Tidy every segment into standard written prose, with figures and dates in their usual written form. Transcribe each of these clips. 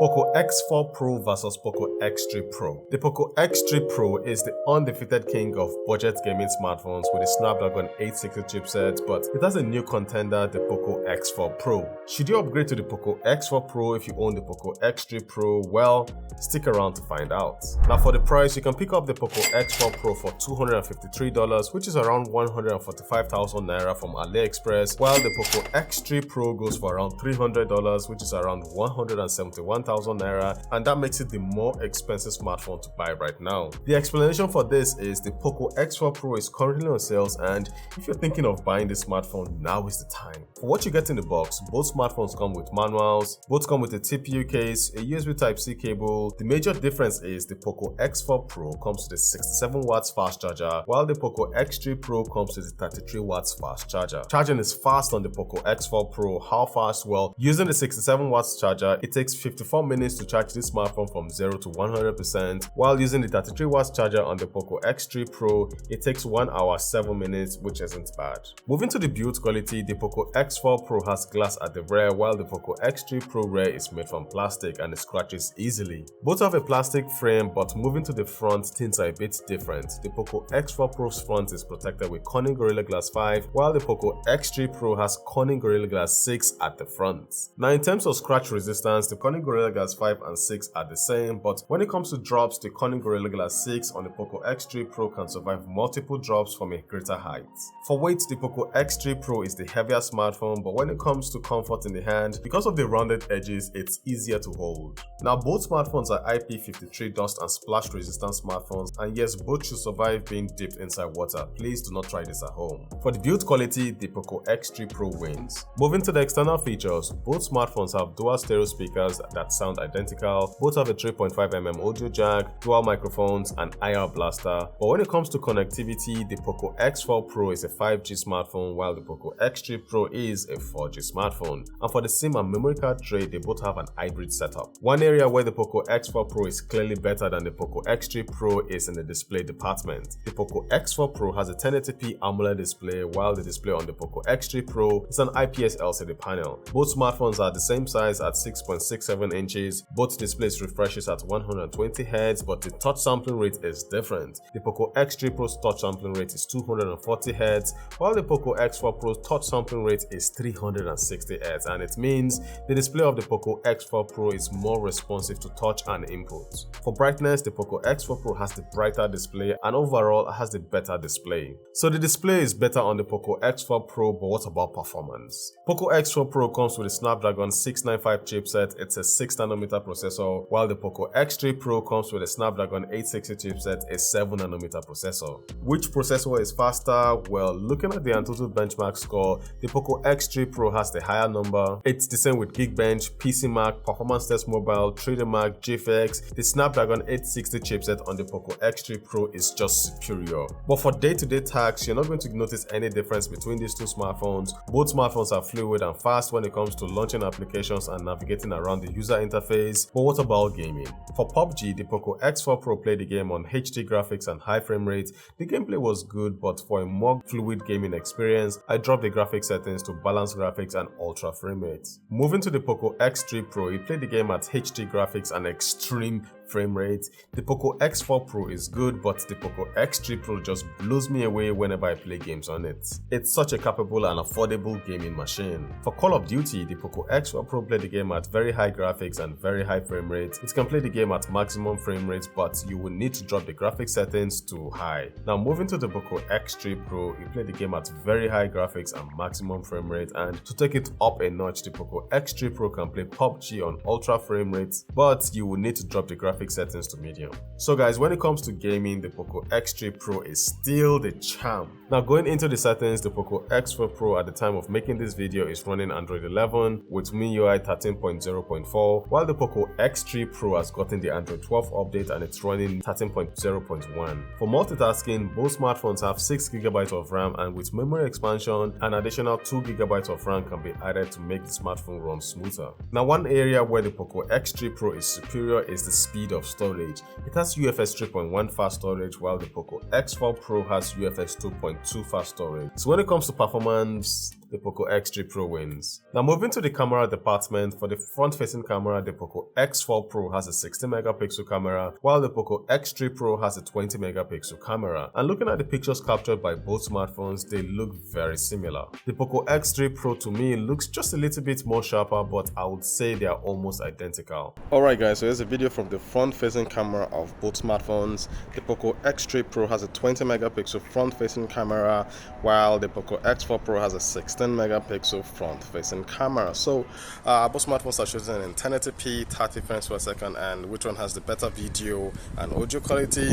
Poco X4 Pro versus Poco X3 Pro. The Poco X3 Pro is the undefeated king of budget gaming smartphones with a Snapdragon 860 chipset, but it has a new contender, the Poco X4 Pro. Should you upgrade to the Poco X4 Pro if you own the Poco X3 Pro? Well, stick around to find out. Now for the price, you can pick up the Poco X4 Pro for $253, which is around 145,000 Naira from AliExpress, while the Poco X3 Pro goes for around $300, which is around 171,000 Naira, and that makes it the more expensive smartphone to buy right now. The explanation for this is the Poco X4 Pro is currently on sales, and if you're thinking of buying this smartphone, now is the time. For what you get in the box, both smartphones come with manuals, both come with a TPU case, a USB Type-C cable. The major difference is the Poco X4 Pro comes with a 67 watts fast charger, while the Poco X3 Pro comes with a 33 watts fast charger. Charging is fast on the Poco X4 Pro. How fast? Well, using the 67 watts charger, it takes 54 minutes to charge this smartphone from 0 to 100%, while using the 33 watts charger on the Poco X3 Pro, it takes 1 hour 7 minutes, which isn't bad. Moving to the build quality, the Poco X4 Pro has glass at the rear, while the Poco X3 Pro rear is made from plastic and it scratches easily. Both have a plastic frame, but moving to the front, things are a bit different. The Poco X4 Pro's front is protected with Corning Gorilla Glass 5, while the Poco X3 Pro has Corning Gorilla Glass 6 at the front. Now in terms of scratch resistance, the Corning Gorilla Glass 5 and 6 are the same, but when it comes to drops, the Corning Gorilla Glass 6 on the Poco X3 Pro can survive multiple drops from a greater height. For weight, the Poco X3 Pro is the heavier smartphone, but when it comes to comfort in the hand, because of the rounded edges, it's easier to hold. Now both smartphones are IP53 dust and splash resistant smartphones, and yes, both should survive being dipped inside water. Please do not try this at home. For the build quality, the Poco X3 Pro wins. Moving to the external features, both smartphones have dual stereo speakers that sound identical, both have a 3.5mm audio jack, dual microphones, and IR blaster. But when it comes to connectivity, the Poco X4 Pro is a 5G smartphone, while the Poco X3 Pro is a 4G smartphone. And for the SIM and memory card tray, they both have an hybrid setup. One area where the Poco X4 Pro is clearly better than the Poco X3 Pro is in the display department. The Poco X4 Pro has a 1080p AMOLED display, while the display on the Poco X3 Pro is an IPS LCD panel. Both smartphones are the same size at 6.67 inches. Both displays refreshes at 120 Hz, but the touch sampling rate is different. The Poco X3 Pro's touch sampling rate is 240 Hz, while the Poco X4 Pro's touch sampling rate is 360 Hz, and it means the display of the Poco X4 Pro is more responsive to touch and input. For brightness, the Poco X4 Pro has the brighter display and overall has the better display. So the display is better on the Poco X4 Pro, but what about performance? Poco X4 Pro comes with a Snapdragon 695 chipset. It's a 6nm processor, while the Poco X3 Pro comes with a Snapdragon 860 chipset, a 7nm processor. Which processor is faster? Well, looking at the Antutu benchmark score, the Poco X3 Pro has the higher number. It's the same with Geekbench, PCMark, Performance Test Mobile, TraderMark, GFX. The Snapdragon 860 chipset on the Poco X3 Pro is just superior. But for day-to-day tasks, you're not going to notice any difference between these two smartphones. Both smartphones are fluid and fast when it comes to launching applications and navigating around the user interface. But what about gaming? For PUBG, the Poco X4 Pro played the game on HD graphics and high frame rate. The gameplay was good, but for a more fluid gaming experience, I dropped the graphics settings to balance graphics and ultra frame rate. Moving to the Poco X3 Pro, it played the game at HD graphics and extreme frame rate. The Poco X4 Pro is good, but the Poco X3 Pro just blows me away whenever I play games on it. It's such a capable and affordable gaming machine. For Call of Duty, the Poco X4 Pro played the game at very high graphics and very high frame rate. It can play the game at maximum frame rate, but you will need to drop the graphics settings to high. Now moving to the Poco X3 Pro, it played the game at very high graphics and maximum frame rate, and to take it up a notch, the Poco X3 Pro can play PUBG on ultra frame rates, but you will need to drop the graphics settings to medium. So guys, when it comes to gaming, the Poco X3 Pro is still the champ. Now going into the settings, the Poco X4 Pro at the time of making this video is running Android 11 with MIUI 13.0.4, while the Poco X3 Pro has gotten the Android 12 update and it's running 13.0.1. For multitasking, both smartphones have 6GB of RAM, and with memory expansion, an additional 2GB of RAM can be added to make the smartphone run smoother. Now one area where the Poco X3 Pro is superior is the speed of storage. It has UFS 3.1 fast storage, while the Poco X4 Pro has UFS 2.2 fast storage. So when it comes to performance, the Poco X3 Pro wins. Now moving to the camera department, for the front-facing camera, the Poco X4 Pro has a 60 megapixel camera, while the Poco X3 Pro has a 20 megapixel camera. And looking at the pictures captured by both smartphones, they look very similar. The Poco X3 Pro to me looks just a little bit more sharper, but I would say they are almost identical. Alright guys, so here's a video from the front-facing camera of both smartphones. The Poco X3 Pro has a 20 megapixel front-facing camera, while the Poco X4 Pro has a 16 megapixel front-facing camera. So both smartphones are shooting in 1080p, 30 frames per second, and which one has the better video and audio quality?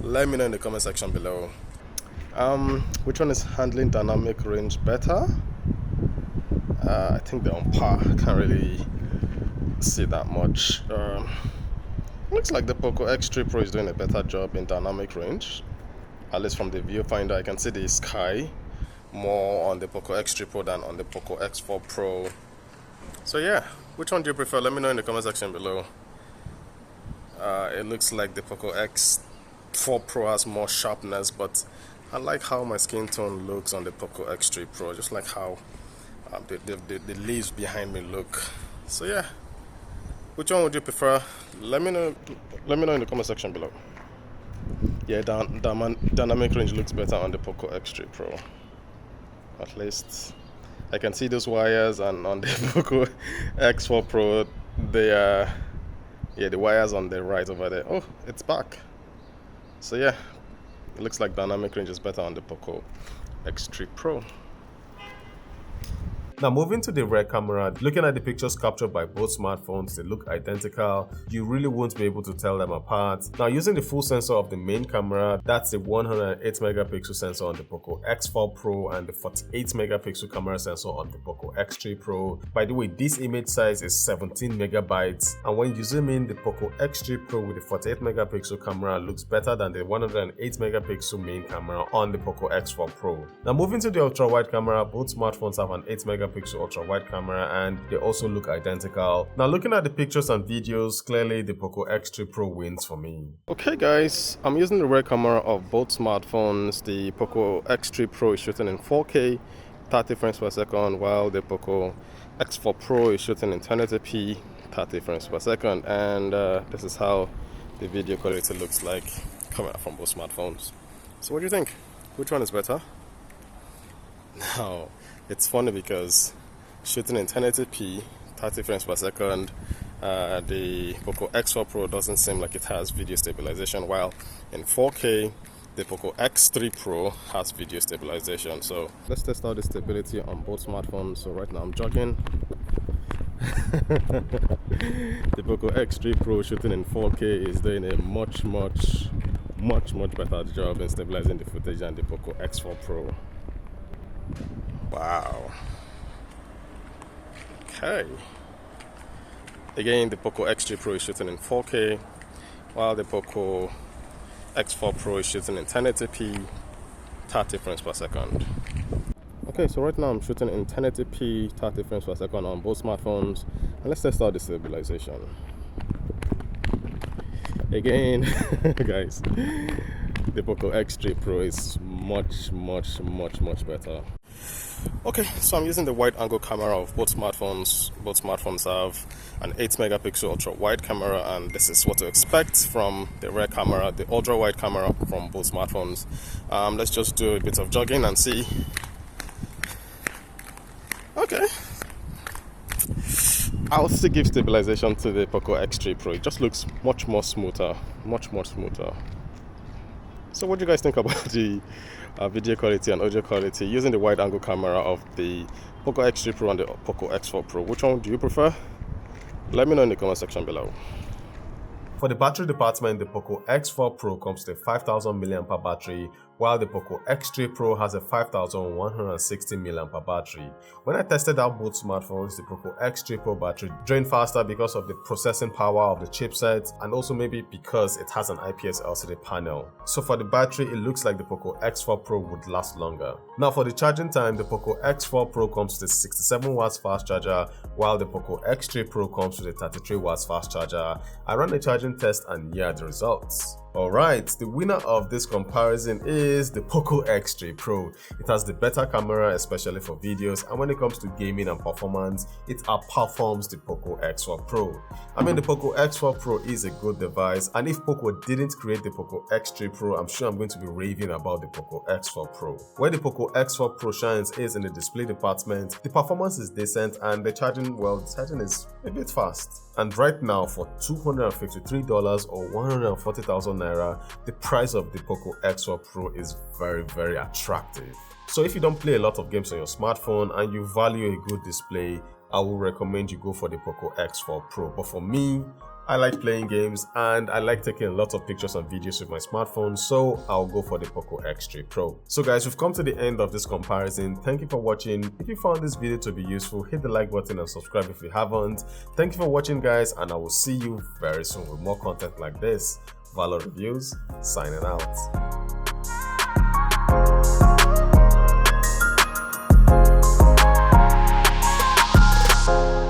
Let me know in the comment section below. Which one is handling dynamic range better? I think they're on par. Can't really see that much. Looks like the Poco X3 Pro is doing a better job in dynamic range. At least from the viewfinder, I can see the sky more on the Poco X3 Pro than on the Poco X4 Pro. So yeah, which one do you prefer? Let me know in the comment section below. It looks like the Poco X4 Pro has more sharpness, but I like how my skin tone looks on the Poco X3 Pro, just like how the leaves behind me look. So yeah, which one would you prefer? Let me know in the comment section below. Yeah, dynamic range looks better on the Poco X3 Pro. At least I can see those wires, and on the Poco X4 Pro, they are, yeah, the wires on the right over there. Oh, it's back. So yeah, it looks like dynamic range is better on the Poco X3 Pro. Now moving to the rear camera, looking at the pictures captured by both smartphones, they look identical. You really won't be able to tell them apart. Now using the full sensor of the main camera, that's the 108 megapixel sensor on the Poco X4 Pro and the 48 megapixel camera sensor on the Poco X3 Pro. By the way, this image size is 17 megabytes, and when you zoom in, the Poco X3 Pro with the 48 megapixel camera looks better than the 108 megapixel main camera on the Poco X4 Pro. Now moving to the ultra wide camera, both smartphones have an 8 megapixel ultra wide camera and they also look identical. Now looking at the pictures and videos, clearly the Poco X3 Pro wins for me. Okay guys, I'm using the rear camera of both smartphones. The Poco X3 Pro is shooting in 4K 30 frames per second, while the Poco X4 Pro is shooting in 1080p 30 frames per second, and this is how the video quality looks like coming out from both smartphones. So what do you think? Which one is better? Now it's funny because shooting in 1080p 30 frames per second, the Poco X4 Pro doesn't seem like it has video stabilization, while in 4K the Poco X3 Pro has video stabilization. So let's test out the stability on both smartphones. So right now I'm jogging. The Poco X3 Pro shooting in 4K is doing a much better job in stabilizing the footage than the Poco X4 Pro. Wow. Okay. Again, the Poco X3 Pro is shooting in 4K, while the Poco X4 Pro is shooting in 1080p 30 frames per second. Okay, so right now I'm shooting in 1080p 30 frames per second on both smartphones, and let's test out the stabilization. Again, guys, the Poco X3 Pro is much better. Okay, so I'm using the wide angle camera of both smartphones. Both smartphones have an 8 megapixel ultra wide camera, and this is what to expect from the rear camera, the ultra wide camera from both smartphones. Let's just do a bit of jogging and see. Okay, I'll still give stabilization to the Poco X3 Pro. It just looks much more smoother. So what do you guys think about the video quality and audio quality using the wide angle camera of the Poco X3 Pro and the Poco X4 Pro? Which one do you prefer? Let me know in the comment section below. For the battery department, the Poco X4 Pro comes with a 5000 mAh battery, while the Poco X3 Pro has a 5160 mAh battery. When I tested out both smartphones, the Poco X3 Pro battery drained faster because of the processing power of the chipset, and also maybe because it has an IPS LCD panel. So for the battery, it looks like the Poco X4 Pro would last longer. Now for the charging time, the Poco X4 Pro comes with a 67 watts fast charger, while the Poco X3 Pro comes with a 33 watts fast charger. I ran a charging test and here are the results. Alright, the winner of this comparison is the Poco X3 Pro. It has the better camera, especially for videos, and when it comes to gaming and performance, it outperforms the Poco X4 Pro. I mean, the Poco X4 Pro is a good device, and if Poco didn't create the Poco X3 Pro, I'm sure I'm going to be raving about the Poco X4 Pro. Where the Poco X4 Pro shines is in the display department. The performance is decent, and the charging is a bit fast. And right now, for $253 or 140,000 naira, the price of the Poco X4 Pro is very attractive. So if you don't play a lot of games on your smartphone and you value a good display, I would recommend you go for the Poco X4 Pro. But for me, I like playing games and I like taking a lot of pictures and videos with my smartphone, so I'll go for the Poco X3 Pro. So guys, we've come to the end of this comparison. Thank you for watching. If you found this video to be useful, hit the like button and subscribe if you haven't. Thank you for watching, guys, and I will see you very soon with more content like this. Valor Reviews, signing out.